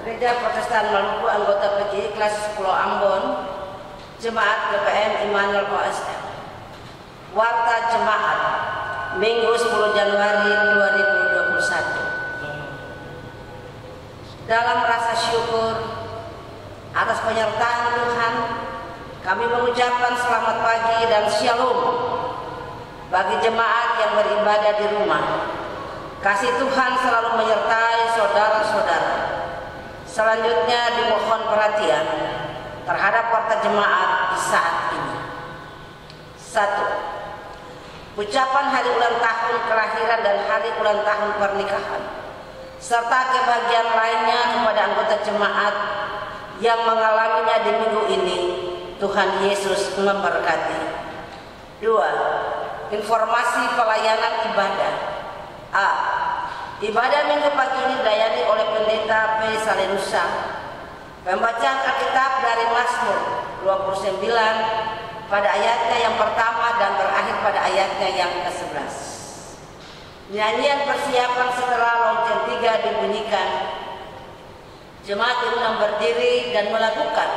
Gereja Protestan Maluku anggota PGI kelas 10 Ambon, Jemaat GPM Immanuel OSM. Warta Jemaat Minggu 10 Januari 2021. Dalam rasa syukur atas penyertaan Tuhan, kami mengucapkan selamat pagi dan shalom bagi jemaat yang beribadah di rumah. Kasih Tuhan selalu menyertai saudara-saudara. Selanjutnya dimohon perhatian terhadap warta jemaat di saat ini. 1. Ucapan hari ulang tahun kelahiran dan hari ulang tahun pernikahan serta kebahagiaan lainnya kepada anggota jemaat yang mengalaminya di minggu ini. Tuhan Yesus memberkati. 2. Informasi pelayanan ibadah. A. Ibadah minggu pagi ini dilayani oleh Pendeta P. Salenusa. Pembacaan Alkitab dari Mazmur 29 pada ayatnya yang pertama dan berakhir pada ayatnya yang ke-11. Nyanyian persiapan setelah lonceng 3 dibunyikan. Jemaat diundang berdiri dan melakukan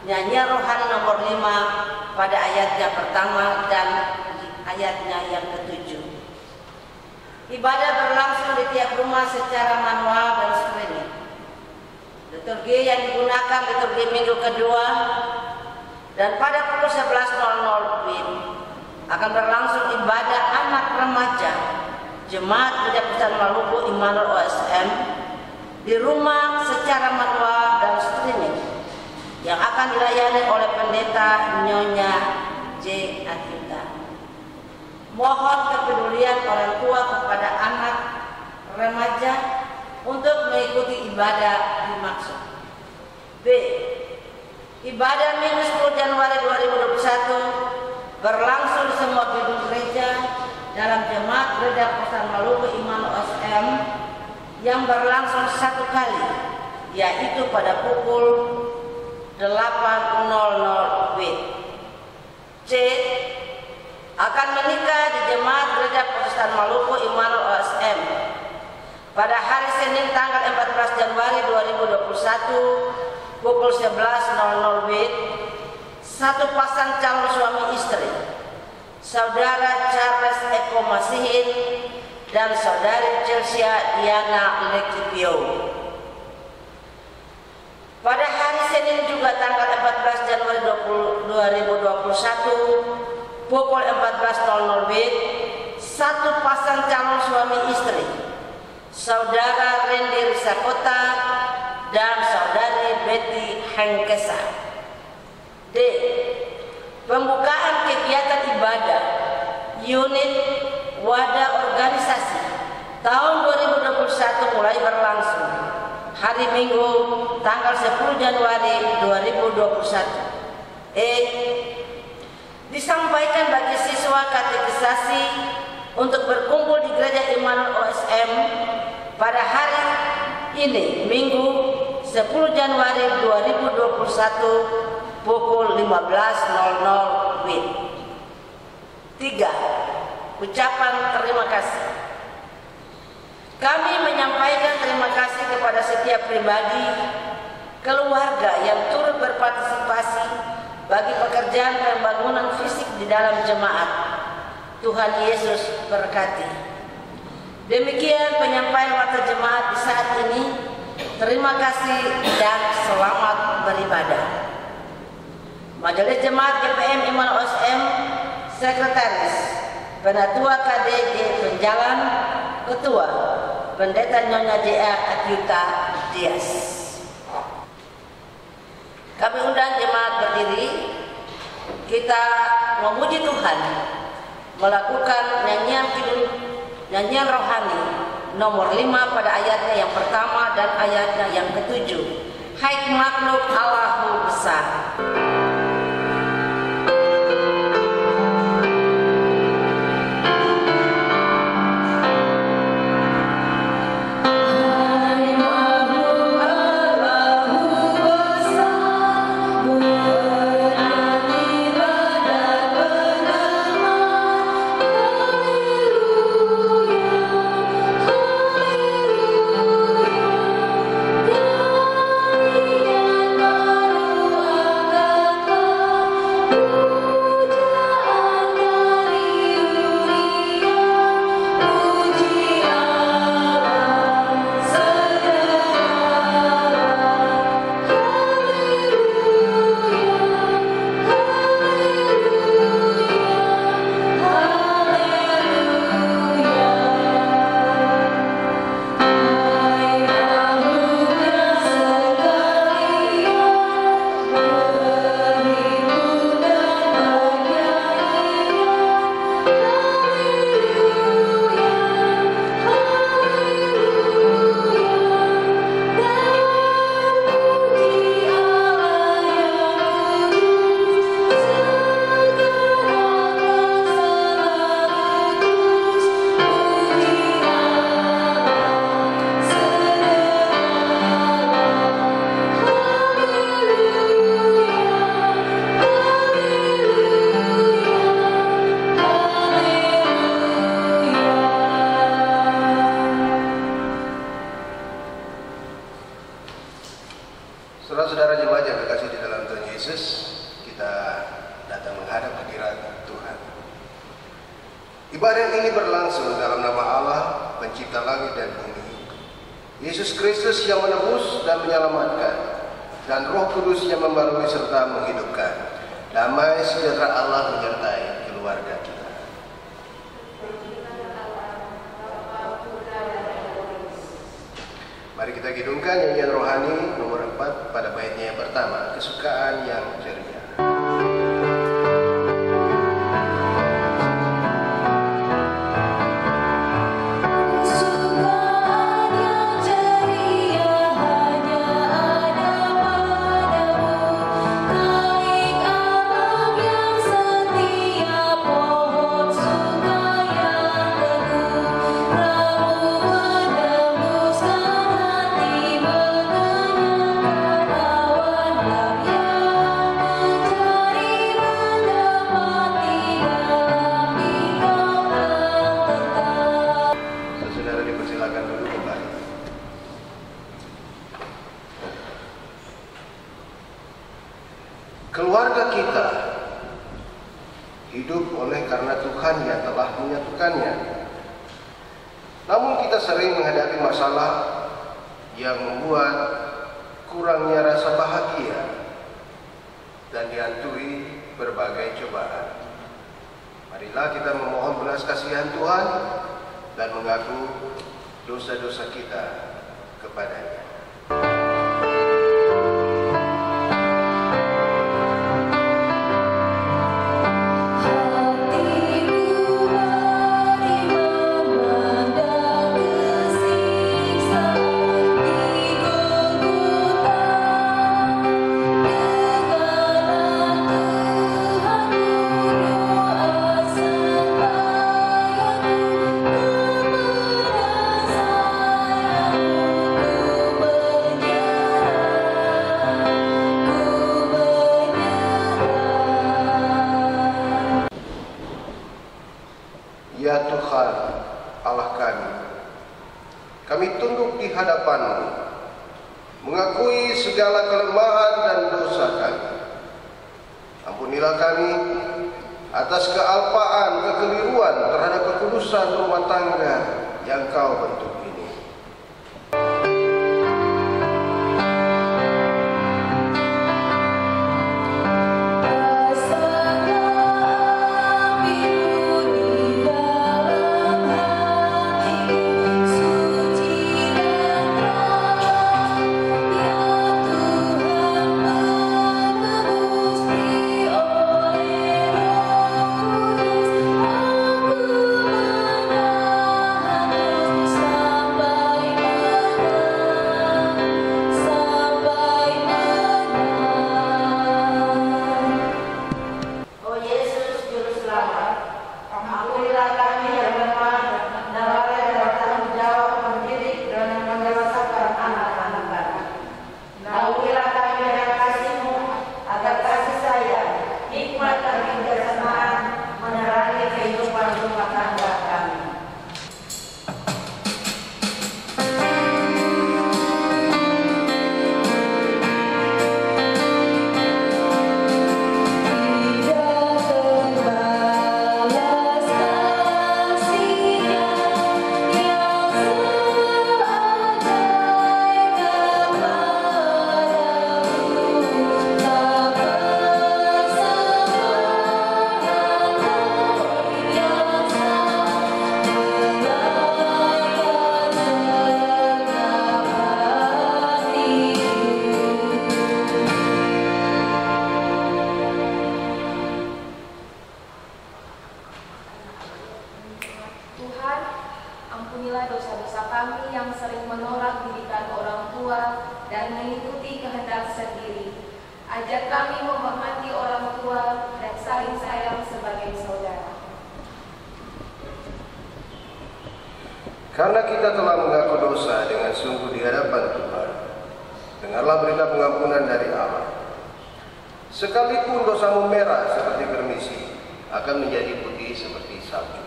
nyanyian rohani nomor 5 pada ayatnya pertama dan ayatnya yang ke-7. Ibadah berlangsung di tiap rumah secara manual dan streaming. Liturgi yang digunakan liturgi minggu kedua, dan pada pukul 11.00 WIB akan berlangsung ibadah anak remaja Jemaat Gereja Protestan Maluku Immanuel OSM di rumah secara manual dan streaming yang akan dilayani oleh Pendeta Nyonya J. Akyuta. Mohon kepedulian orang tua kepada anak remaja untuk mengikuti ibadah dimaksud. B. Ibadah Minggu 10 Januari 2021 berlangsung di semua gedung gereja dalam Jemaat Gereja Protestan Maluku Immanuel OSM yang berlangsung 1 kali, yaitu pada pukul 8.00 WIB. C. Akan menikah di Jemaat Gereja Protestan Maluku Immanuel OSM pada hari Senin tanggal 14 Januari 2021 pukul 11.00 WIB. Satu pasang calon suami istri, Saudara Charles Eko Masihin dan Saudari Chelsea Diana Lekipio. Pada hari Senin juga tanggal 14 Januari 2021 pukul 14.00 WIB, satu pasang calon suami istri, Saudara Randy Risakota dan Saudari Betty Hengkesa. D. Pembukaan kegiatan ibadah unit wadah organisasi tahun 2021 mulai berlangsung hari Minggu tanggal 10 Januari 2021. E. Disampaikan bagi siswa katekisasi untuk berkumpul di Gereja Immanuel OSM pada hari ini Minggu 10 Januari 2021 pukul 15.00 WIB. 3. Ucapan terima kasih. Kami menyampaikan terima kasih kepada setiap pribadi, keluarga yang turut berpartisipasi bagi pekerjaan pembangunan fisik di dalam jemaat. Tuhan Yesus berkati. Demikian penyampaian warta jemaat di saat ini. Terima kasih dan selamat beribadah. Majelis Jemaat GPM Immanuel OSM, Sekretaris, Penatua KDJ Penjalan, Ketua, Pendeta Nyonya J.A. Akyuta Dias. Kami undang jemaat berdiri, kita memuji Tuhan, melakukan nyanyian rohani nomor 5 pada ayatnya yang pertama dan ayatnya yang ke-7. Hai makhluk Allahu besar. Hallelujah. Ibadah ini berlangsung dalam nama Allah, pencipta langit dan bumi, Yesus Kristus yang menebus dan menyelamatkan, dan Roh Kudus yang membarui serta menghidupkan. Damai sejahtera Allah menyertai keluarga kita. Mari kita kidungkan nyanyian rohani nomor 4 pada baitnya yang pertama, kesukaan yang ceria. Keluarga kita hidup oleh karena Tuhan yang telah menyatukannya. Namun kita sering menghadapi masalah yang membuat kurangnya rasa bahagia dan dihantui berbagai cobaan. Marilah kita memohon belas kasihan Tuhan dan mengaku dosa-dosa kita kepada-Nya. Ya Tuhan, Allah kami tunduk di hadapan-Mu, mengakui segala kelemahan dan dosa kami. Ampunilah kami atas kealpaan, kekeliruan terhadap kekudusan rumah tangga yang Kau bentuk ini. Ampunilah dosa-dosa kami yang sering menolak didikan orang tua dan mengikuti kehendak sendiri. Ajar kami menghormati orang tua dan saling sayang sebagai saudara. Karena kita telah mengaku dosa dengan sungguh di hadapan Tuhan, dengarlah berita pengampunan dari Allah. Sekalipun dosamu merah seperti permisi, akan menjadi putih seperti salju.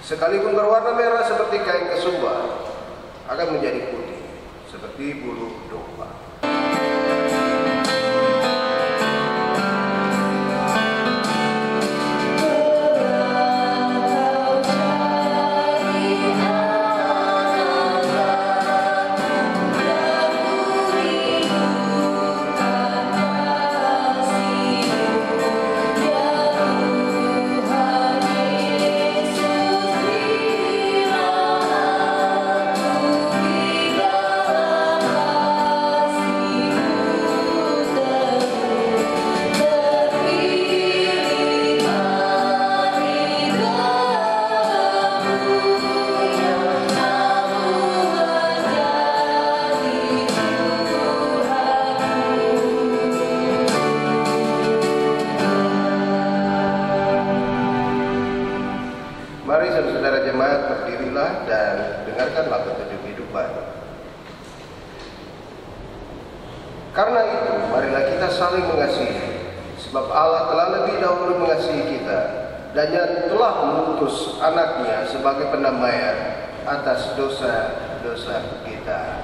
Sekalipun berwarna merah seperti kain kesumba, akan menjadi putih seperti bulu domba. Mari saudara jemaat berdirilah dan dengarkanlah petunjuk kehidupan. Karena itu, marilah kita saling mengasihi, sebab Allah telah lebih dahulu mengasihi kita dan telah mengutus anaknya sebagai pendamaian atas dosa-dosa kita.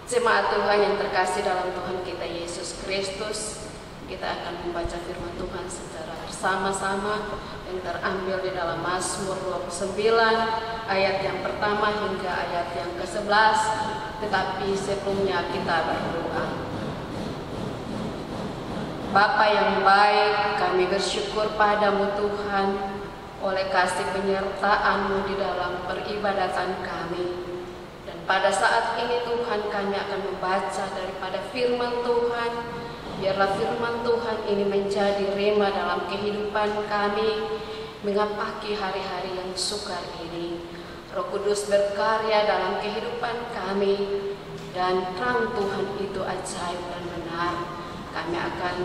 Jemaat Tuhan yang terkasih dalam Tuhan kita Yesus Kristus, kita akan membaca firman Tuhan secara bersama-sama yang terambil di dalam Mazmur 29 ayat yang pertama hingga ayat yang ke-11. Tetapi sebelumnya kita berdoa. Bapa yang baik, kami bersyukur padamu Tuhan oleh kasih penyertaan-Mu di dalam peribadatan kami. Pada saat ini Tuhan, kami akan membaca daripada firman Tuhan. Biarlah firman Tuhan ini menjadi rema dalam kehidupan kami, mengapaki hari-hari yang sukar ini. Roh Kudus berkarya dalam kehidupan kami, dan terang Tuhan itu ajaib dan benar. Kami akan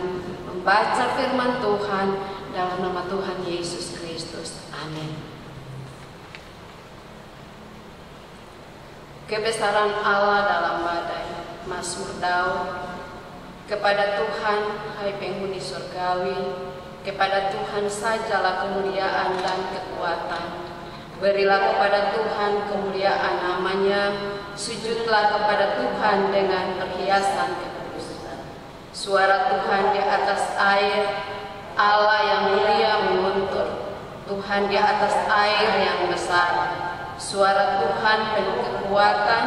membaca firman Tuhan dalam nama Tuhan Yesus Kristus. Amin. Kebesaran Allah dalam badai. Mazmur Daud. Kepada Tuhan, hai penghuni surgawi, kepada Tuhan sajalah kemuliaan dan kekuatan. Berilah kepada Tuhan kemuliaan namanya, sujudlah kepada Tuhan dengan perhiasan kekudusan. Suara Tuhan di atas air, Allah yang mulia menguntur. Tuhan di atas air yang besar. Suara Tuhan penuh kekuatan,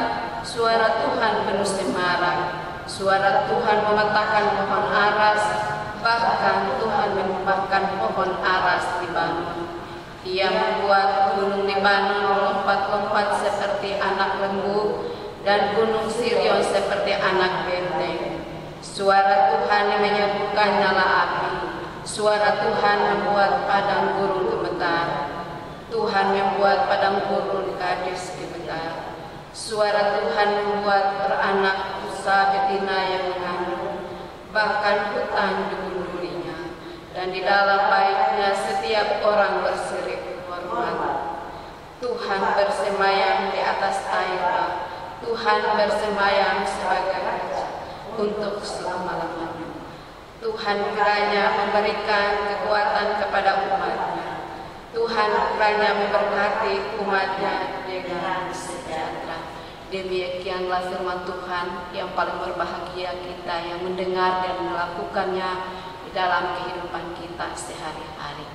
suara Tuhan penuh semarak. Suara Tuhan mematahkan pohon aras, bahkan Tuhan menumpahkan pohon aras dibangun. Ia membuat gunung Libanon melompat-lompat seperti anak lembu, dan gunung Sirion seperti anak benteng. Suara Tuhan yang menyebutkan nyala api. Suara Tuhan membuat padang gurun gemetar. Tuhan membuat padang gurun Kades gemetar. Suara Tuhan membuat beranak rusa betina yang mengandung, bahkan hutan digundurinya, dan di dalam baitnya setiap orang berserik hormat. Tuhan bersemayam di atas air, Tuhan bersemayam sebagai raja untuk selama-lamanya. Tuhan kiranya memberikan kekuatan kepada umatnya. Tuhan kiranya memberkati umatnya dengan sejahtera. Demikianlah firman Tuhan yang paling berbahagia kita yang mendengar dan melakukannya di dalam kehidupan kita sehari-hari.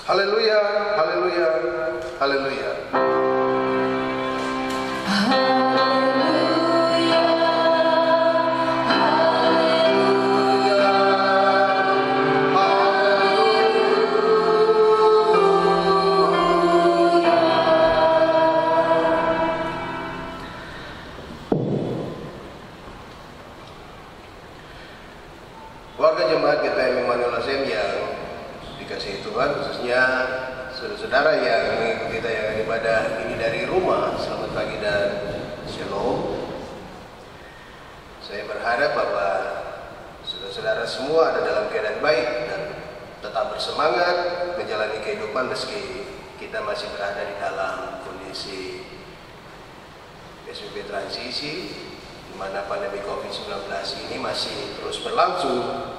Haleluya, haleluya, haleluya. Warga jemaat GPM Immanuel Lasem yang dikasihi Tuhan, khususnya saudara-saudara yang mengikuti tayangan ibadah ini dari rumah, selamat pagi dan shalom. Saya berharap bahwa saudara-saudara semua ada dalam keadaan baik dan tetap bersemangat menjalani kehidupan meski kita masih berada di dalam kondisi PSBB transisi, di mana pandemi COVID-19 ini masih terus berlangsung.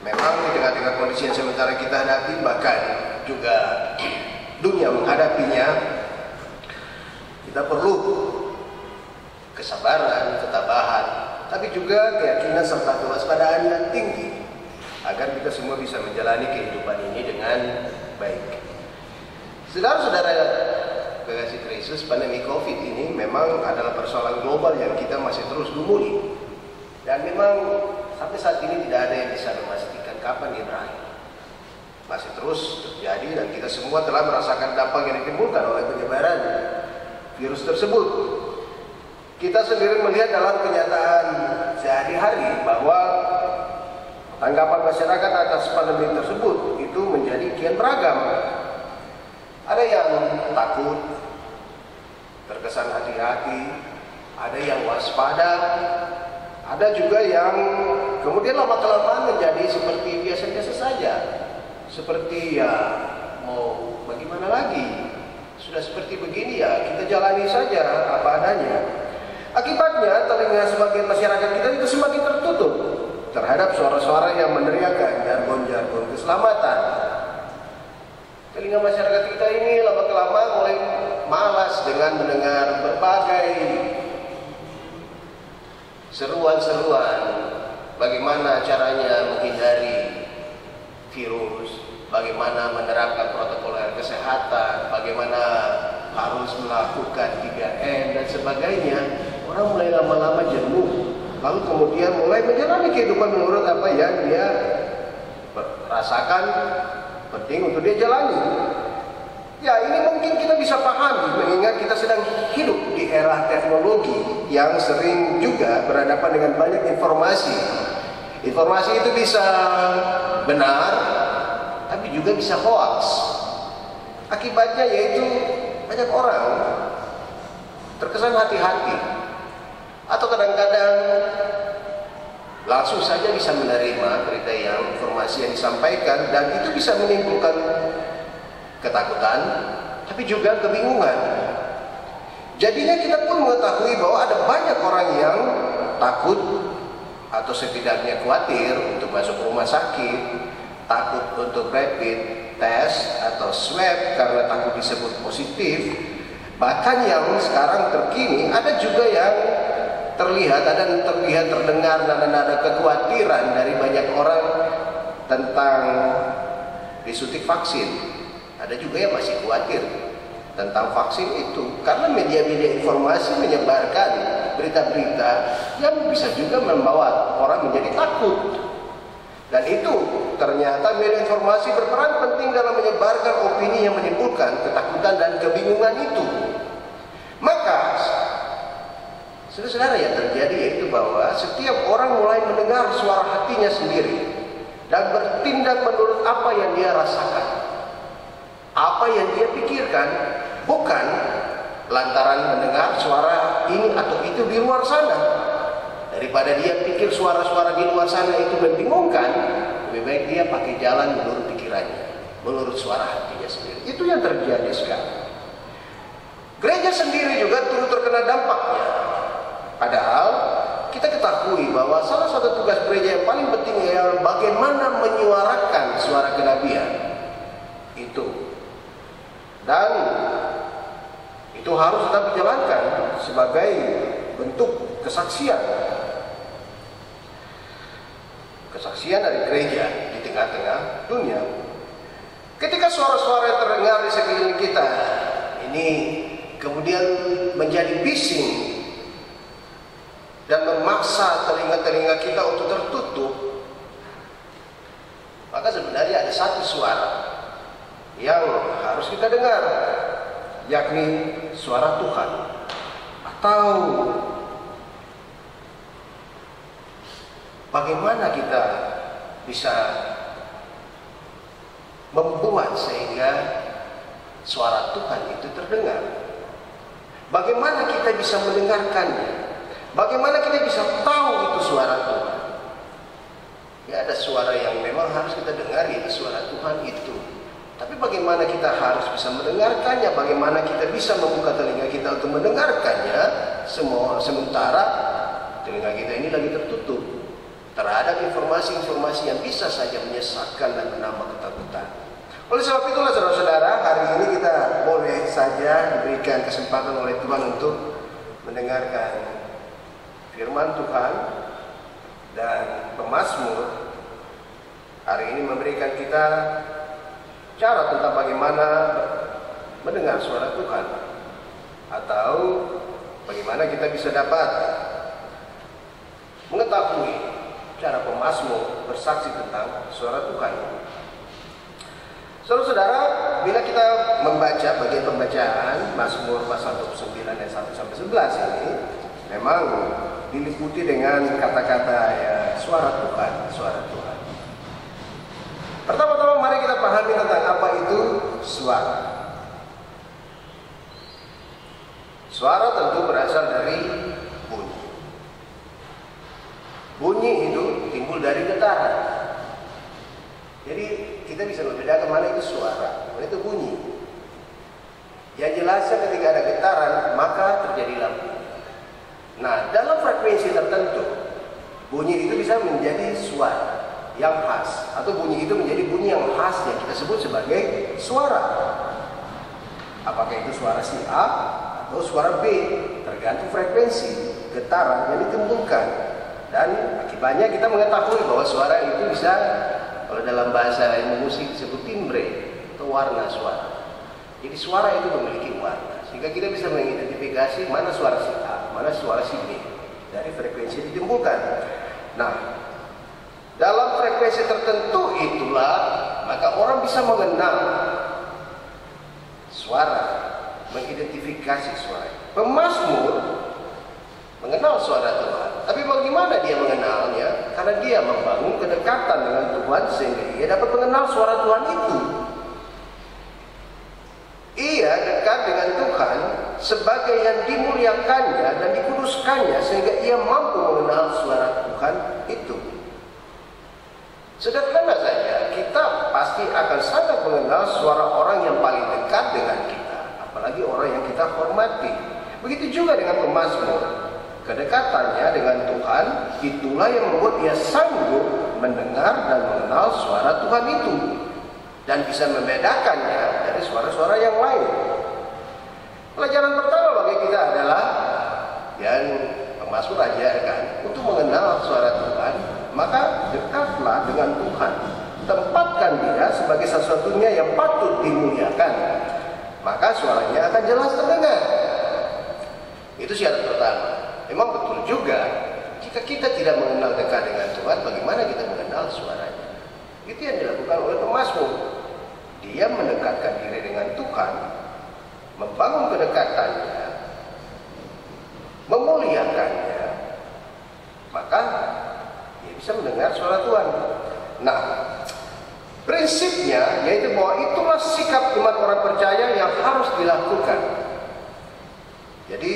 Memang di tengah-tengah kondisi yang sementara kita hadapi, bahkan juga dunia menghadapinya, kita perlu kesabaran, ketabahan, tapi juga keyakinan serta kewaspadaan yang tinggi agar kita semua bisa menjalani kehidupan ini dengan baik. Saudara-saudara kekasih Kristus, pandemi COVID ini memang adalah persoalan global yang kita masih terus gumuli, dan memang sampai saat ini tidak ada yang bisa memastikan kapan dia berakhir. masih terus terjadi dan kita semua telah merasakan dampak yang ditimbulkan oleh penyebaran virus tersebut. Kita sendiri melihat dalam kenyataan sehari-hari bahwa tanggapan masyarakat atas pandemi tersebut itu menjadi kian beragam. Ada yang takut, terkesan hati-hati, ada yang waspada, ada juga yang kemudian lama-kelamaan menjadi seperti biasa-biasa saja. Seperti ya mau bagaimana lagi, sudah seperti begini ya kita jalani saja apa adanya. Akibatnya telinga sebagian masyarakat kita itu semakin tertutup terhadap suara-suara yang meneriakan jargon-jargon keselamatan. Telinga masyarakat kita ini lama-kelamaan mulai malas dengan mendengar berbagai seruan-seruan bagaimana caranya menghindari virus, bagaimana menerapkan protokol kesehatan, bagaimana harus melakukan 3M dan sebagainya. Orang mulai lama-lama jenuh, lalu kemudian mulai menjalani kehidupan menurut apa yang dia rasakan penting untuk dia jalani. Ya, ini mungkin kita bisa pahami mengingat kita sedang hidup di era teknologi yang sering juga berhadapan dengan banyak informasi. Informasi itu bisa benar, tapi juga bisa hoax. Akibatnya yaitu banyak orang terkesan hati-hati atau kadang-kadang langsung saja bisa menerima berita yang informasi yang disampaikan dan itu bisa menimbulkan ketakutan, tapi juga kebingungan. Jadinya kita pun mengetahui bahwa ada banyak orang yang takut atau setidaknya khawatir untuk masuk rumah sakit, takut untuk rapid test atau swab karena takut disebut positif. Bahkan yang sekarang terkini ada juga yang terlihat terdengar nada-nada kekhawatiran dari banyak orang tentang disuntik vaksin. Ada juga yang masih khawatir tentang vaksin itu karena media-media informasi menyebarkan berita-berita yang bisa juga membawa orang menjadi takut. Dan itu ternyata media informasi berperan penting dalam menyebarkan opini yang menimbulkan ketakutan dan kebingungan itu. Maka saudara-saudara, yang terjadi yaitu bahwa setiap orang mulai mendengar suara hatinya sendiri dan bertindak menurut apa yang dia rasakan, apa yang dia pikirkan, bukan lantaran mendengar suara ini atau itu di luar sana. Daripada dia pikir suara-suara di luar sana itu membingungkan, lebih baik dia pakai jalan menurut pikirannya, menurut suara hatinya sendiri. Itu yang terjadi sekarang. Gereja sendiri juga turut terkena dampaknya. Padahal kita ketahui bahwa salah satu tugas gereja yang paling penting ialah bagaimana menyuarakan suara kenabian itu. Dan itu harus tetap dijalankan sebagai bentuk kesaksian dari gereja di tengah-tengah dunia. Ketika suara-suara yang terdengar di sekeliling kita ini kemudian menjadi bising dan memaksa telinga-telinga kita untuk tertutup, maka sebenarnya ada satu suara yang harus kita dengar, yakni suara Tuhan. Atau bagaimana kita bisa membuat sehingga suara Tuhan itu terdengar? Bagaimana kita bisa mendengarkannya? Bagaimana kita bisa tahu itu suara Tuhan? Ya, ada suara yang memang harus kita dengar, yaitu suara Tuhan itu. Tapi bagaimana kita harus bisa mendengarkannya? Bagaimana kita bisa membuka telinga kita untuk mendengarkannya? Sementara telinga kita ini lagi tertutup terhadap informasi-informasi yang bisa saja menyesatkan dan menambah ketakutan. Oleh sebab itulah saudara-saudara, hari ini kita boleh saja diberikan kesempatan oleh Tuhan untuk mendengarkan firman Tuhan, dan pemazmur hari ini memberikan kita cara tentang bagaimana mendengar suara Tuhan, atau bagaimana kita bisa dapat mengetahui cara pemazmur bersaksi tentang suara Tuhan. Saudara-saudara, bila kita membaca bagian pembacaan Mazmur pasal 29 ayat 1 sampai 11 ini memang diliputi dengan kata-kata ya, suara Tuhan, suara Tuhan. Pertama-tama mari kita pahami tentang apa itu suara. Suara tentu berasal dari bunyi. Bunyi itu timbul dari getaran. Jadi kita bisa membedakan mana itu suara, mana itu bunyi. Yang jelasnya ketika ada getaran maka terjadilah bunyi. Nah, dalam frekuensi tertentu bunyi itu bisa menjadi suara yang khas, atau bunyi itu menjadi bunyi yang khas yang kita sebut sebagai suara. Apakah itu suara si A atau suara B, tergantung frekuensi getaran yang ditimbulkan. Dan akibatnya kita mengetahui bahwa suara itu bisa, kalau dalam bahasa ilmu musik disebut timbre atau warna suara. Jadi suara itu memiliki warna, sehingga kita bisa mengidentifikasi mana suara si A, mana suara si B dari frekuensi yang ditimbulkan. Nah, dalam frekuensi tertentu itulah maka orang bisa mengenal suara, mengidentifikasi suara. Pemazmur mengenal suara Tuhan. Tapi bagaimana dia mengenalnya? Karena dia membangun kedekatan dengan Tuhan sehingga dia dapat mengenal suara Tuhan itu. Ia dekat dengan Tuhan sebagai yang dimuliakannya dan dikuduskannya sehingga ia mampu mengenal suara Tuhan itu. Sederhana saja, kita pasti akan sangat mengenal suara orang yang paling dekat dengan kita, apalagi orang yang kita hormati. Begitu juga dengan pemazmur. Kedekatannya dengan Tuhan itulah yang membuat dia sanggup mendengar dan mengenal suara Tuhan itu dan bisa membedakannya dari suara-suara yang lain. Pelajaran pertama bagi kita adalah yang pemazmur ajarkan untuk mengenal suara Tuhan, maka dekatlah dengan Tuhan. Tempatkan dia sebagai satu-satunya yang patut dimuliakan, maka suaranya akan jelas terdengar. Itu syarat pertama. Memang betul juga, jika kita tidak mengenal dekat dengan Tuhan, bagaimana kita mengenal suaranya? Itu yang dilakukan oleh pemazmur. Dia mendekatkan diri dengan Tuhan, membangun kedekatannya, memuliakannya, maka dia bisa mendengar suara Tuhan. Nah, prinsipnya yaitu bahwa itulah sikap iman orang percaya yang harus dilakukan. Jadi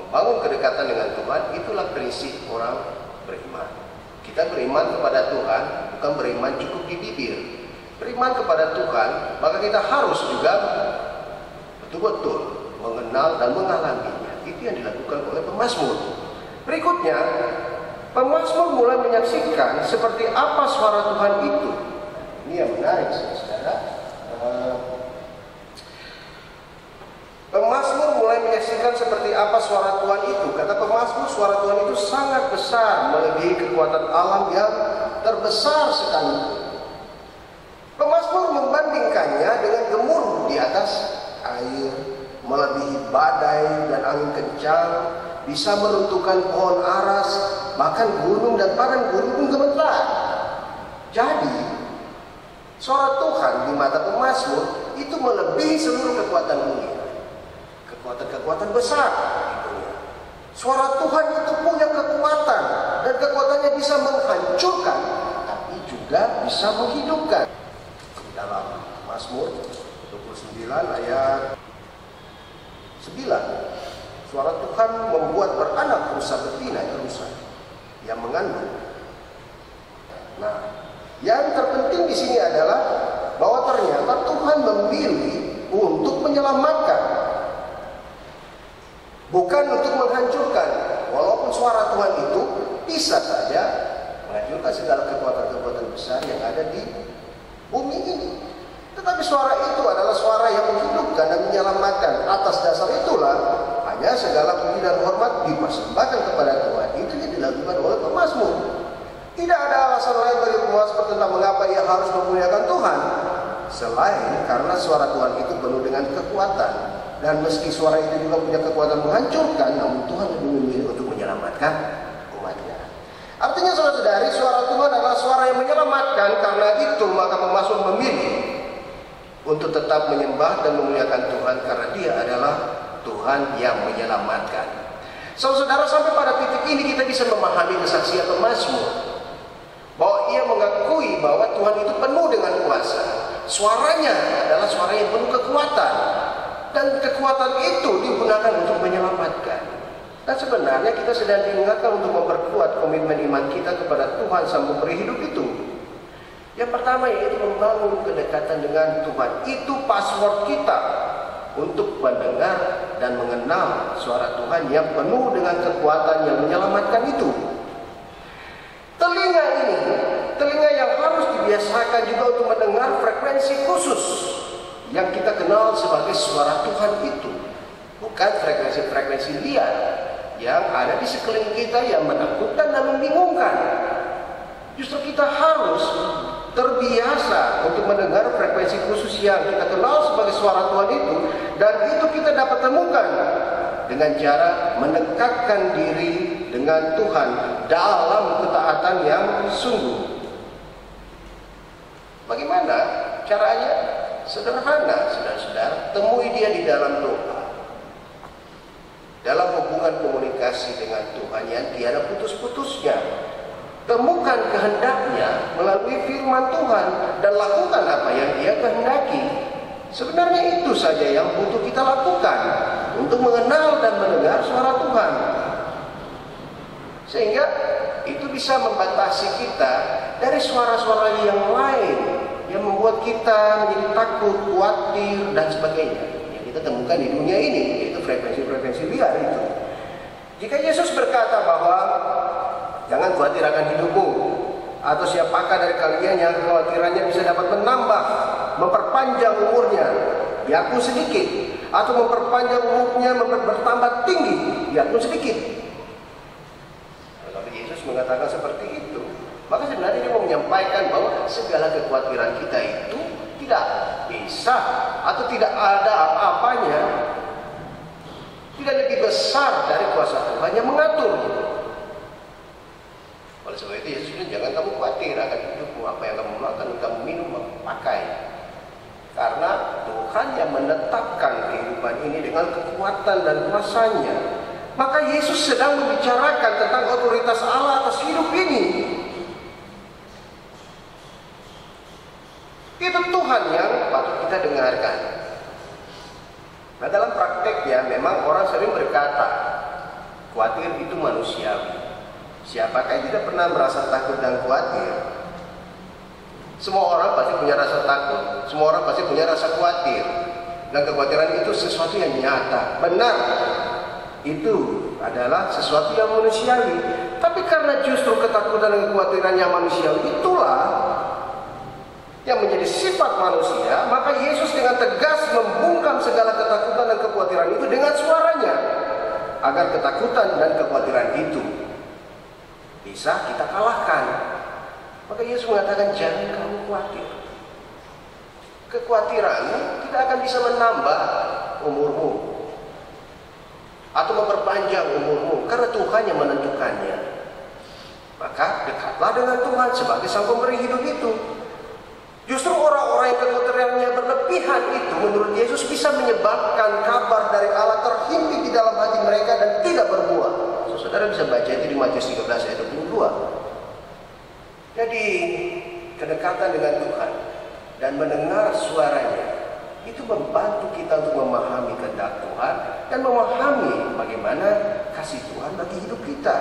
membangun kedekatan dengan Tuhan itulah prinsip orang beriman. Kita beriman kepada Tuhan bukan beriman cukup di bibir. Beriman kepada Tuhan maka kita harus juga betul-betul mengenal dan mengalaminya. Itu yang dilakukan oleh pemazmur. Berikutnya, pemazmur mulai menyaksikan seperti apa suara Tuhan itu. Ini yang menarik, saudara. Pemazmur mulai menyaksikan seperti apa suara Tuhan itu. Kata pemazmur, suara Tuhan itu sangat besar, melebihi kekuatan alam yang terbesar sekalipun. Pemazmur membandingkannya dengan gemuruh di atas air, melebihi badai dan angin kencang, bisa meruntuhkan pohon aras, bahkan gunung dan padang gurun pun gemetar. Jadi, suara Tuhan di mata pemazmur itu melebihi seluruh kekuatan dunia. Kekuatan-kekuatan besar di dunia. Suara Tuhan itu punya kekuatan dan kekuatannya bisa menghancurkan tapi juga bisa menghidupkan. Dalam Mazmur 29 ayat 9, suara Tuhan membuat beranak rusa betina rusa yang mengandung. Nah, yang terpenting di sini adalah bahwa ternyata Tuhan memilih untuk menyelamatkan, bukan untuk menghancurkan. Walaupun suara Tuhan itu bisa saja menghancurkan segala kekuatan-kekuatan besar yang ada di bumi ini, tetapi suara itu adalah suara yang menghidupkan dan menyelamatkan. Atas dasar itulah hanya segala puji dan hormat dipersembahkan kepada Tuhan. Itu yang dilakukan oleh pemazmur. Tidak ada alasan lain bagi pemazmur tentang mengapa ia harus memuliakan Tuhan selain karena suara Tuhan itu penuh dengan kekuatan. Dan meski suara itu juga punya kekuatan menghancurkan, namun Tuhan lebih memilih untuk menyelamatkan umatnya. Artinya saudara-saudari, suara Tuhan adalah suara yang menyelamatkan. Karena itu maka pemazmur memilih untuk tetap menyembah dan memuliakan Tuhan karena Dia adalah Tuhan yang menyelamatkan. Saudara, sampai pada titik ini kita bisa memahami kesaksian pemazmur bahwa ia mengakui bahwa Tuhan itu penuh dengan kuasa. Suaranya adalah suara yang penuh kekuatan, dan kekuatan itu digunakan untuk menyelamatkan. Dan sebenarnya kita sedang diingatkan untuk memperkuat komitmen iman kita kepada Tuhan Sang Pemberi hidup itu. Yang pertama yaitu membangun kedekatan dengan Tuhan. Itu password kita untuk mendengar dan mengenal suara Tuhan yang penuh dengan kekuatan yang menyelamatkan itu. Telinga ini, telinga yang harus dibiasakan juga untuk mendengar frekuensi khusus yang kita kenal sebagai suara Tuhan itu. Bukan frekuensi-frekuensi liar yang ada di sekeliling kita yang menakutkan dan membingungkan. Justru kita harus terbiasa untuk mendengar frekuensi khusus yang kita kenal sebagai suara Tuhan itu, dan itu kita dapat temukan dengan cara mendekatkan diri dengan Tuhan dalam ketaatan yang sungguh. Bagaimana caranya? Sederhana, saudara-saudara. Temui Dia di dalam doa, dalam hubungan komunikasi dengan Tuhan yang tiada putus-putusnya. Temukan kehendaknya melalui firman Tuhan dan lakukan apa yang Dia kehendaki. Sebenarnya itu saja yang butuh kita lakukan untuk mengenal dan mendengar suara Tuhan. Sehingga itu bisa membatasi kita dari suara-suara yang lain yang membuat kita menjadi takut, khawatir, dan sebagainya yang kita temukan di dunia ini, yaitu frekuensi-frekuensi liar itu. Jika Yesus berkata bahwa jangan khawatir akan hidupmu, atau siapakah dari kalian yang kekhawatirannya bisa dapat menambah, memperpanjang umurnya, biarpun sedikit, atau memperpanjang umurnya, bertambah tinggi, biarpun sedikit. Kalau Yesus mengatakan seperti itu, maka sebenarnya Dia mau menyampaikan bahwa segala kekhawatiran kita itu tidak bisa atau tidak ada apa-apanya, tidak lebih besar dari kuasa Tuhan yang mengatur. Oleh sebab itu Yesus bilang, jangan kamu khawatir akan hidupmu, apa yang kamu makan, kamu minum, kamu pakai. Karena Tuhan yang menetapkan kehidupan ini dengan kekuatan dan kuasanya. Maka Yesus sedang membicarakan tentang otoritas Allah atas hidup ini. Itu Tuhan yang patut kita dengarkan. Nah, dalam prakteknya memang orang sering berkata, khawatir itu manusiawi. Siapakah yang tidak pernah merasa takut dan khawatir? Semua orang pasti punya rasa takut, semua orang pasti punya rasa khawatir. Dan kekhawatiran itu sesuatu yang nyata, benar. Itu adalah sesuatu yang manusiawi. Tapi karena justru ketakutan dan kekhawatiran yang manusiawi itulah yang menjadi sifat manusia, maka Yesus dengan tegas membungkam segala ketakutan dan kekhawatiran itu dengan suaranya, agar ketakutan dan kekhawatiran itu bisa kita kalahkan. Maka Yesus mengatakan, jangan kamu khawatir. Kekhawatiranmu tidak akan bisa menambah umurmu atau memperpanjang umurmu, karena Tuhan yang menentukannya. Maka dekatlah dengan Tuhan sebagai Sang Pemberi hidup itu. Justru orang-orang yang kekhawatirannya berlebihan itu menurut Yesus bisa menyebabkan kabar dari Allah terhimpit di dalam hati mereka dan tidak berbuah. Saudara bisa baca itu di Matius 13 ayat 22. Jadi kedekatan dengan Tuhan dan mendengar suaranya itu membantu kita untuk memahami kehendak Tuhan dan memahami bagaimana kasih Tuhan bagi hidup kita.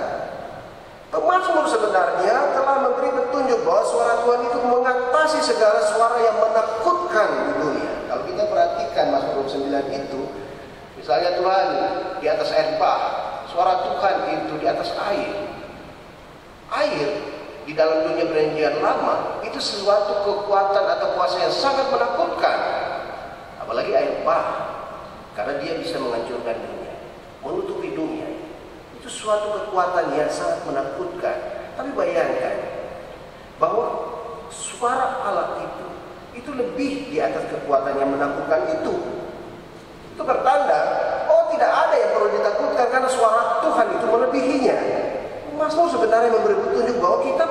Pemazmur sebenarnya telah memberi petunjuk bahwa suara Tuhan itu mengatasi segala suara yang menakutkan di dunia. Kalau kita perhatikan Mazmur 29 itu, misalnya Tuhan di atas air bah, suara Tuhan itu di atas air. Air di dalam dunia perjanjian lama itu sesuatu kekuatan atau kuasa yang sangat menakutkan. Apalagi air bah, karena dia bisa menghancurkan dunia, menutupi dunia. Itu suatu kekuatan yang sangat menakutkan. Tapi bayangkan bahwa suara Allah itu lebih di atas kekuatan yang menakutkan itu. Itu bertanda, oh tidak ada yang perlu ditakutkan karena suara Tuhan itu melebihinya. Mazmur sebenarnya memberi petunjuk bahwa kita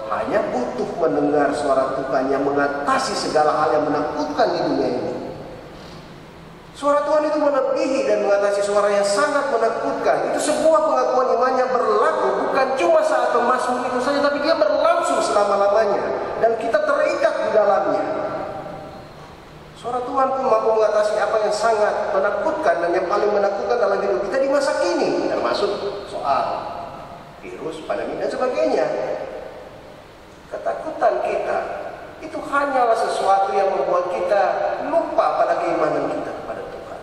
hanya butuh mendengar suara Tuhan yang mengatasi segala hal yang menakutkan di dunia ini. Suara Tuhan itu melebihi dan mengatasi suara yang sangat menakutkan. Itu sebuah pengakuan iman yang berlaku bukan cuma saat Mazmur itu saja, tapi dia berlangsung selama-lamanya dan kita terikat di dalamnya. Suara Tuhan pun mampu mengatasi apa yang sangat menakutkan dan yang paling menakutkan dalam hidup kita di masa kini, termasuk soal virus, pandemi dan sebagainya. Ketakutan kita itu hanyalah sesuatu yang membuat kita lupa pada keimanan kita kepada Tuhan.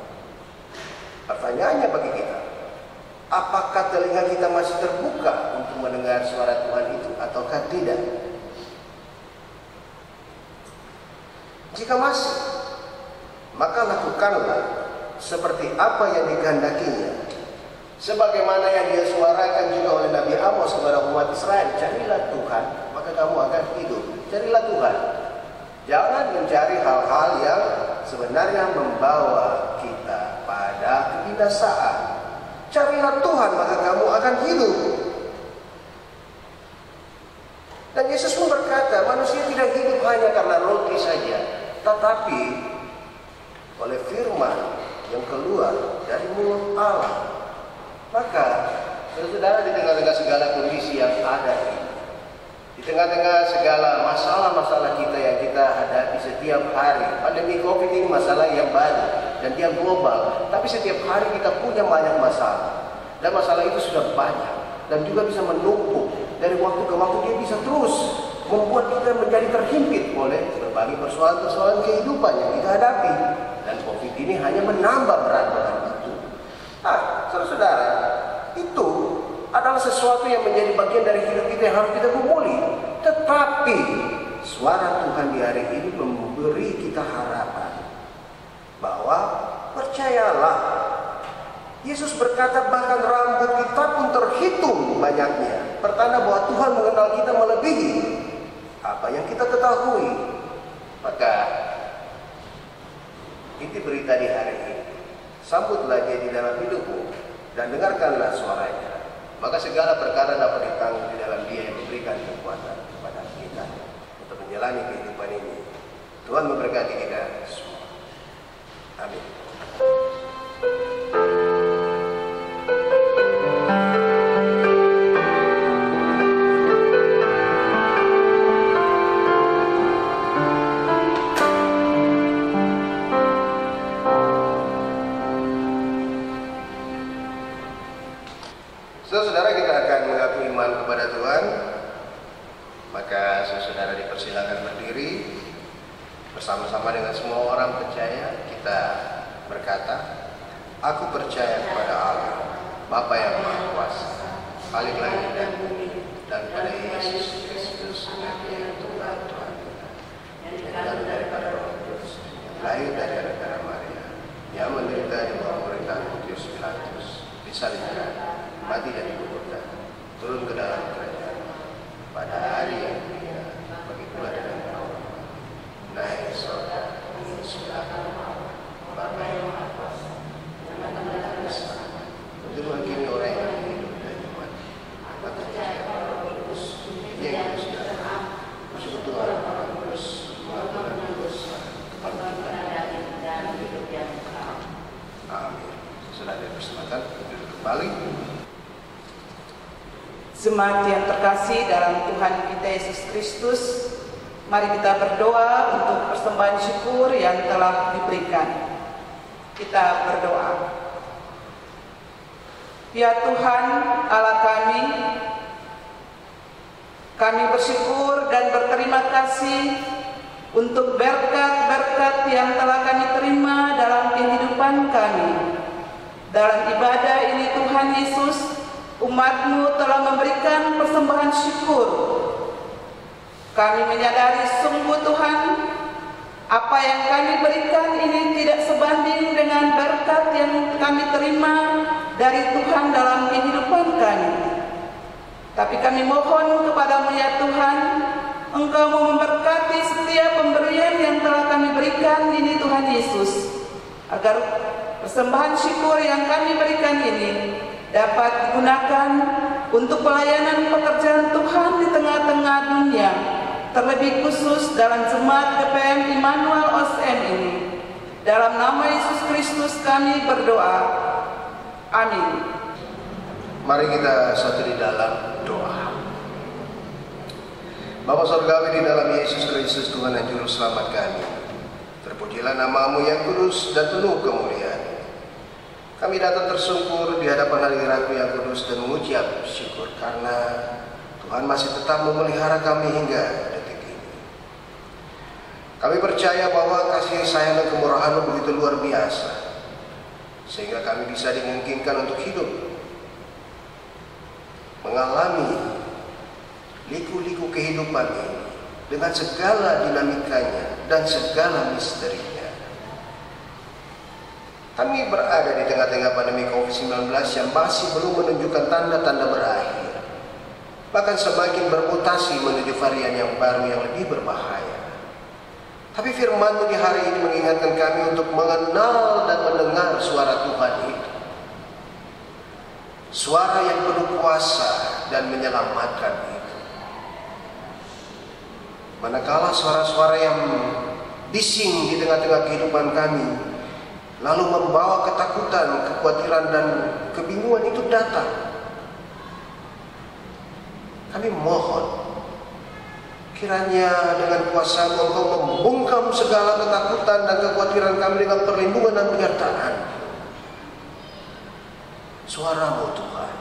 Pertanyaannya bagi kita, apakah telinga kita masih terbuka untuk mendengar suara Tuhan itu ataukah tidak? Jika masih, maka lakukanlah seperti apa yang dikehendakinya. Sebagaimana yang dia suarakan juga oleh Nabi Amos kepada umat Israel, carilah Tuhan, maka kamu akan hidup. Carilah Tuhan. Jangan mencari hal-hal yang sebenarnya membawa kita pada kebinasaan. Carilah Tuhan, maka kamu akan hidup. Dan Yesus pun berkata, manusia tidak hidup hanya karena roti saja, tetapi oleh firman yang keluar dari mulut Allah. Maka, saudara, di tengah-tengah segala kondisi yang ada ini, di tengah-tengah segala masalah-masalah kita yang kita hadapi setiap hari, pandemi COVID ini masalah yang baru dan dia global, tapi setiap hari kita punya banyak masalah. Dan masalah itu sudah banyak dan juga bisa menumpuk. Dari waktu ke waktu dia bisa terus membuat kita menjadi terhimpit oleh berbagai persoalan-persoalan kehidupan yang kita hadapi. Dan COVID ini hanya menambah berat itu. Nah, saudara, itu adalah sesuatu yang menjadi bagian dari hidup kita yang harus kita gumuli. Tetapi suara Tuhan di hari ini memberi kita harapan bahwa percayalah, Yesus berkata bahkan rambut kita pun terhitung banyaknya. Pertanda bahwa Tuhan mengenal kita melebihi apa yang kita ketahui. Maka itu berita di hari ini. Sambutlah dia di dalam hidupmu dan dengarkanlah suaranya. Maka segala perkara dapat ditanggung di dalam dia yang memberikan kekuatan kepada kita untuk menjalani kehidupan ini. Tuhan memberkati kita semua. Amin. Saudara, kita akan mengaku iman kepada Tuhan. Maka saudara dipersilakan berdiri bersama-sama dengan semua orang percaya. Kita berkata, aku percaya kepada Allah, Bapa yang Maha Kuasa, Khalik langit dan bumi, dan pada Yesus Kristus, Nabi Tuhan Tuhan kita, yang datang daripada Roh Kudus, yang lahir dari anak darah Maria, yang menderita di bawah pemerintahan Pontius Pilatus, disalibkan, mati dan dikuburkan, turun ke dalam kerajaan pada hari yang ketiga, bagi pula dengan Allah, naik surga, sebelah Bapa yang Maha Kuasa, yang akan datang bersama, untuk menghakimi orang yang hidup dan mati. Maka percaya pada Roh Kudus, Dia yang kudus dan bersekutu Tuhan Roh Kudus, mengampuni dosa, kebangkitan dan hidup yang kekal. Amin. Sudah dipersembahkan, duduk kembali. Jemaat yang terkasih dalam Tuhan kita Yesus Kristus, mari kita berdoa untuk persembahan syukur yang telah diberikan. Kita berdoa. Ya Tuhan Allah kami bersyukur dan berterima kasih untuk berkat-berkat yang telah kami terima dalam kehidupan kami. Dalam ibadah ini Tuhan Yesus, umat-Mu telah memberikan persembahan syukur. Kami menyadari sungguh Tuhan, apa yang kami berikan ini tidak sebanding dengan berkat yang kami terima dari Tuhan dalam kehidupan kami. Tapi kami mohon kepada-Mu ya Tuhan, Engkau mau memberkati setiap pemberian yang telah kami berikan ini Tuhan Yesus, agar persembahan syukur yang kami berikan ini dapat digunakan untuk pelayanan pekerjaan Tuhan di tengah-tengah dunia, terlebih khusus dalam jemaat GPM Immanuel OSM ini. Dalam nama Yesus Kristus kami berdoa. Amin. Mari kita satu di dalam doa. Bapa Surgawi, di dalam Yesus Kristus Tuhan dan Juru Selamat kami, terpujilah nama-Mu yang kudus dan penuh kemuliaan. Kami datang tersungkur di hadapan hadirat-Mu yang kudus dan mengucap syukur karena Tuhan masih tetap memelihara kami hingga detik ini. Kami percaya bahwa kasih sayang dan kemurahan-Mu begitu luar biasa, sehingga kami bisa dimungkinkan untuk hidup, mengalami liku-liku kehidupan ini dengan segala dinamikanya dan segala misterinya. Kami berada di tengah-tengah pandemi COVID-19 yang masih belum menunjukkan tanda-tanda berakhir, bahkan semakin bermutasi menuju varian yang baru yang lebih berbahaya. Tapi firman-Mu di hari ini mengingatkan kami untuk mengenal dan mendengar suara Tuhan itu, suara yang penuh kuasa dan menyelamatkan itu. Manakala suara-suara yang bising di tengah-tengah kehidupan kami lalu membawa ketakutan, kekhawatiran dan kebingungan itu datang, kami mohon kiranya dengan kuasa-Mu Engkau membungkam segala ketakutan dan kekhawatiran kami dengan perlindungan dan penyertaan. Suara-Mu Tuhan,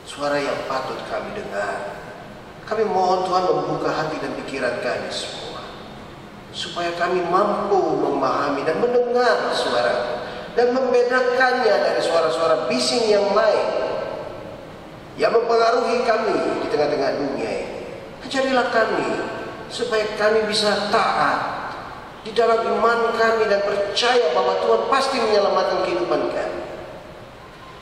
suara yang patut kami dengar. Kami mohon Tuhan membuka hati dan pikiran kami semua, supaya kami mampu memahami dan mendengar suara-Mu dan membedakannya dari suara-suara bising yang lain yang mempengaruhi kami di tengah-tengah dunia ini. Ajarilah kami supaya kami bisa taat di dalam iman kami dan percaya bahwa Tuhan pasti menyelamatkan kehidupan kami.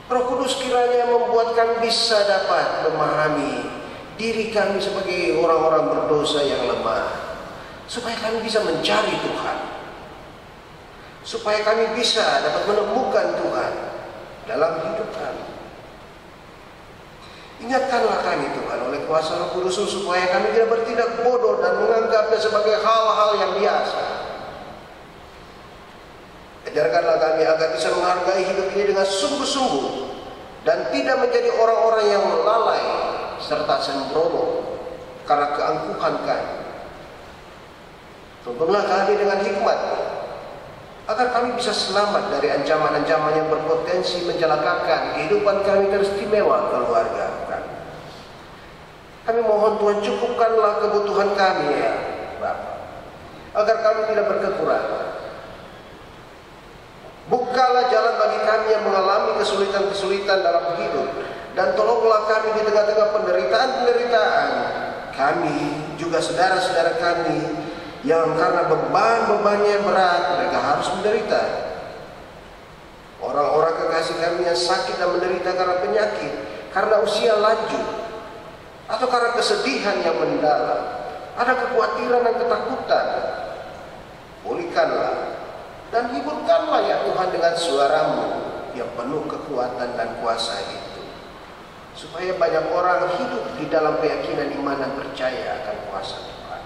Roh Kudus kiranya membuat kami bisa dapat memahami diri kami sebagai orang-orang berdosa yang lemah, supaya kami bisa mencari Tuhan, supaya kami bisa dapat menemukan Tuhan dalam hidup kami. Ingatkanlah kami Tuhan oleh kuasa Roh Kudus, supaya kami tidak bertindak bodoh dan menganggapnya sebagai hal-hal yang biasa. Ajarkanlah kami agar bisa menghargai hidup ini dengan sungguh-sungguh dan tidak menjadi orang-orang yang lalai serta sembrono karena keangkuhan kami. Tuntunlah kami dengan hikmat agar kami bisa selamat dari ancaman-ancaman yang berpotensi mencelakakan kehidupan kami teristimewa keluarga kami. Kami mohon Tuhan, cukupkanlah kebutuhan kami ya Bapa, agar kami tidak berkekurangan. Bukalah jalan bagi kami yang mengalami kesulitan-kesulitan dalam hidup, dan tolonglah kami di tengah-tengah penderitaan-penderitaan kami, juga saudara-saudara kami yang karena beban-bebannya berat mereka harus menderita. Orang-orang kekasih kami yang sakit dan menderita karena penyakit, karena usia lanjut, atau karena kesedihan yang mendalam, ada kekhawatiran dan ketakutan. Pulihkanlah dan hiburkanlah ya Tuhan dengan suara-Mu yang penuh kekuatan dan kuasa itu, supaya banyak orang hidup di dalam keyakinan iman dan percaya akan kuasa Tuhan.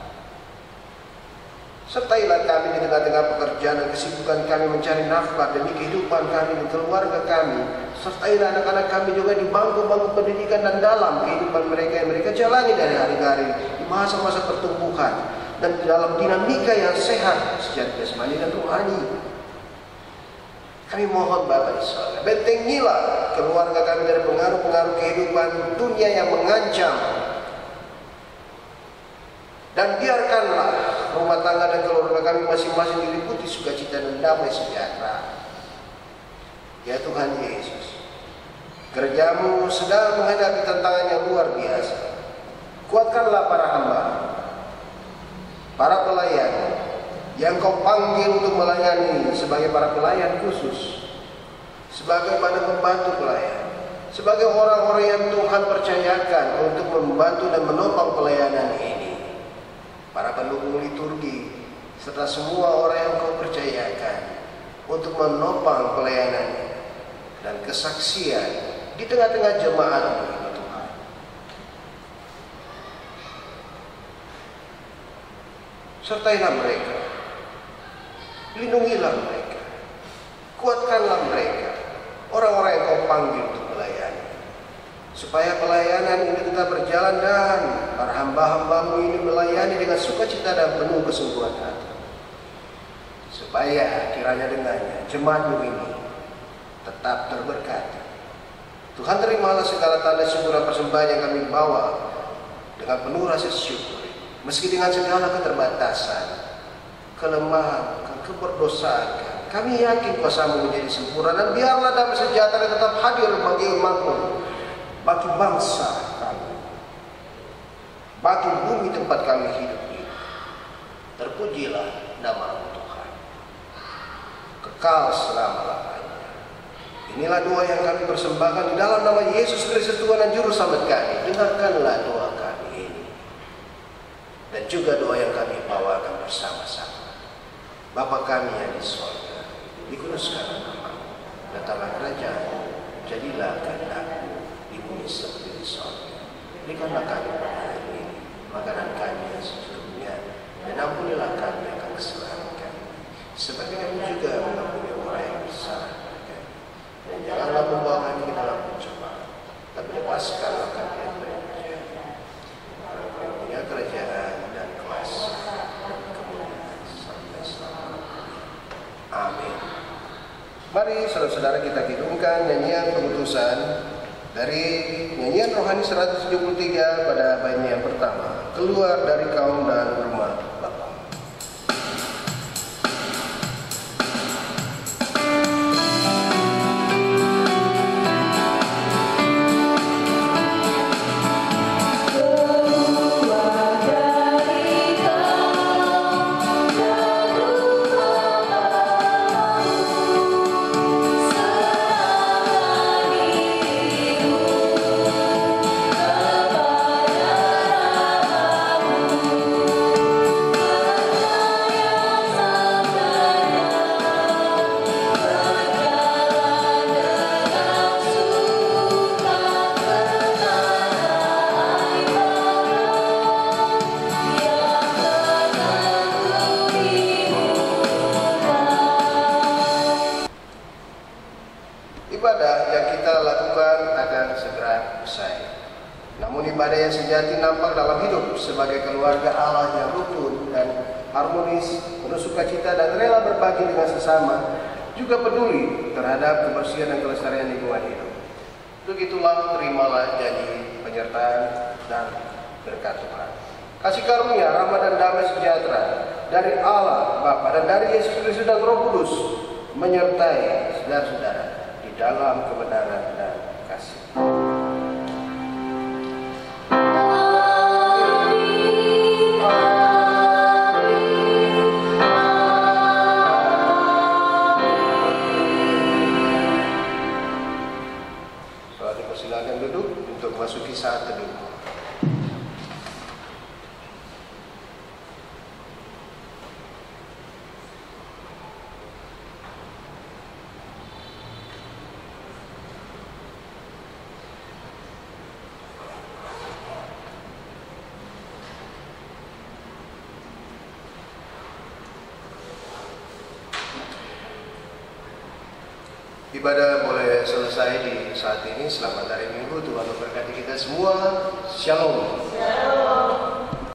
Sertailah kami di tengah-tengah pekerjaan dan kesibukan kami mencari nafkah demi kehidupan kami dan keluarga kami. Sertailah anak-anak kami juga di bangku-bangku pendidikan dan dalam kehidupan mereka yang mereka jalani dari hari ke hari di masa-masa pertumbuhan dan di dalam dinamika yang sehat secara jasmani dan rohani. Kami mohon Bapa di surga, bentengilah keluarga kami dari pengaruh-pengaruh kehidupan dunia yang mengancam, dan biarkanlah rumah tangga dan keluarga kami masing-masing diliputi sukacita dan damai sejahtera. Ya Tuhan Yesus, kerja-Mu sedang menghadapi tantangan yang luar biasa. Kuatkanlah para hamba, para pelayan yang Kau panggil untuk melayani sebagai para pelayan khusus, sebagai pada pembantu pelayan, sebagai orang-orang yang Tuhan percayakan untuk membantu dan menopang pelayanan ini, para pendukung liturgi, serta semua orang yang Kau percayakan untuk menopang pelayanan dan kesaksian di tengah-tengah jemaat-Mu, Tuhan. sertailah mereka, lindungilah mereka, kuatkanlah mereka, orang-orang yang kau panggil untuk melayani, supaya pelayanan ini tetap berjalan dan para hamba-hambamu ini melayani dengan sukacita dan penuh kesungguhan hati, supaya kiranya dengannya jemaatmu ini tetap terberkati. Tuhan, terimalah segala tanda syukur dan persembahan yang kami bawa dengan penuh rasa syukur, meski dengan segala keterbatasan, kelemahan, keberdosaan. Kami yakin kuasa-Mu menjadi sempurna, dan biarlah damai sejahtera tetap hadir bagi umat-Mu, bagi bangsa kami, bagi bumi tempat kami hidup ini. Terpujilah nama-Mu Tuhan, kekal selama-lamanya. Inilah doa yang kami persembahkan di dalam nama Yesus Kristus Tuhan dan Juru Selamat kami. Dengarkanlah doa kami ini, dan juga doa yang kami bawakan bersama-sama. Bapa kami yang di sorga, dikuduskanlah nama-Mu, datanglah kerajaan-Mu, jadilah kehendak-Mu di bumi seperti di sorga. Berikanlah kami pada hari ini makanan kami yang secukupnya, dan ampunilah kami akan kesalahan kami, seperti kami juga mengampuni orang yang bersalah. Dan janganlah membawa kami ke dalam pencobaan, tapi lepaskanlah kami dari jahat. Karena Kau punya kerajaan dan kuasa dan kemuliaan sampai selama-lamanya. Amin. Mari saudara-saudara kita kidungkan nyanyian pengutusan dari nyanyian rohani 173 pada baitnya yang pertama, keluar dari kaum dan rumah Bapa. Ibadah yang kita lakukan akan segera usai. Namun ibadah yang sejati nampak dalam hidup sebagai keluarga Allah yang rukun dan harmonis, penuh sukacita dan rela berbagi dengan sesama, juga peduli terhadap kebersihan dan kelestarian lingkungan hidup. Untuk itulah terimalah janji penyertaan dan berkat Tuhan. Kasih karunia, rahmat dan damai sejahtera dari Allah Bapa dan dari Yesus Kristus dan Roh Kudus menyertai saudara-saudara di dalam kebenaran dan kasih. Saudara dipersilakan duduk untuk memasuki saat teduh. Ibadah boleh selesai di saat ini. Selamat hari Minggu. Tuhan memberkati kita semua. Shalom.